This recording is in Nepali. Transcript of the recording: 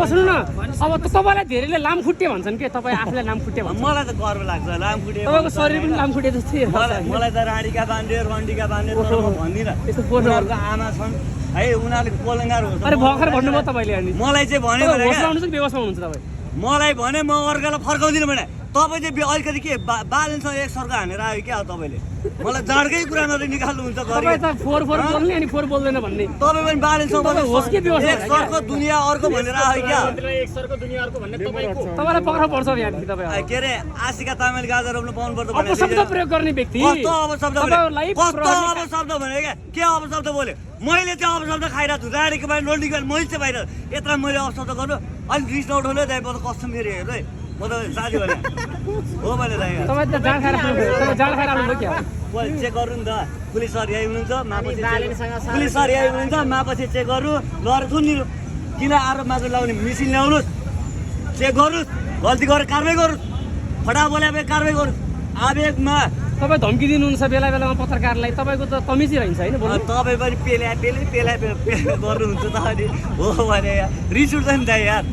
सुन्नु न अब तपाईँलाई धेरैले लामखुट्टे भन्छन् के तपाईँ आफूलाई लामखुट्टे भन्छ मलाई त गर्व लाग्छ लामखुट्टे तपाईँको शरीर पनि लामखुट्टे जस्तै मलाई त राणीका बान्डे रन्डीका बान्डे भन्दिनँ यस्तो बोल्नु उनीहरूको आमा छन् है उनीहरूको कोलङ्गार हो अरे भर्खर भन्नुभयो तपाईँले अनि मलाई चाहिँ भन्यो भने होसमा हुनुहुन्छ कि बेहोसमा हुनुहुन्छ तपाईँ मलाई भने म अर्कालाई फर्काउँदिनँ भने तपाईँ चाहिँ अलिकति के बालेन्समा एक सर्क हानेर आयो क्या तपाईँले मलाई जाँडकै कुरा नदिए निकाल्नुहुन्छ तपाईँ त फोर बोल्ने अनि फोर बोल्दैन भन्ने तपाईँ पनि बालेन्समा होस् कि बेहोस एक सर्को दुनियाँ अर्को भनेर आयो क्या तपाईँलाई पक्रा पर्छ यहाँदेखि तपाईँ के अरे आशिका तामाङले गाजा रोप्नु पाउनुपर्छ भने अपशब्द प्रयोग गर्ने व्यक्ति कस्तो अपशब्द तपाईँलाई कस्तो अपशब्द भने क्या के अपशब्द बोल्यो मैले चाहिँ अपशब्द खाइरहेको छु राणीको बाहिर लोडीको बाहिर मैले चाहिँ बाहिर यत्र मैले अपशब्द गर्नु अलिक रिस नउठाउनु दाइ म त कस्तो मेरो हेर्नु है म त साथी भने हो भने दाइ तपाईँ त जाँड खाएर तपाईँ जाँड खाएर आउनुभयो क्या चेक गर्नु नि त पुलिस सर यही हुनुहुन्छ मापछि पुलिस सर यही हुनुहुन्छ मापछि चेक गर्नु लएर थुनिनु किन आरोप मात्र लगाउने मिसिन ल्याउनुहोस् चेक गर्नुहोस् गल्ती गरेर कारवाही गर्नुहोस् फटा बोले कारवाही गर्नुहोस् आवेगमा तपाईँ धम्की दिनुहुन्छ बेला बेलामा पत्रकारलाई तपाईँको त तमिजै रहन्छ होइन तपाईँ पनि पेला गर्नुहुन्छ त अनि हो भने रिस उठ्छ नि त यार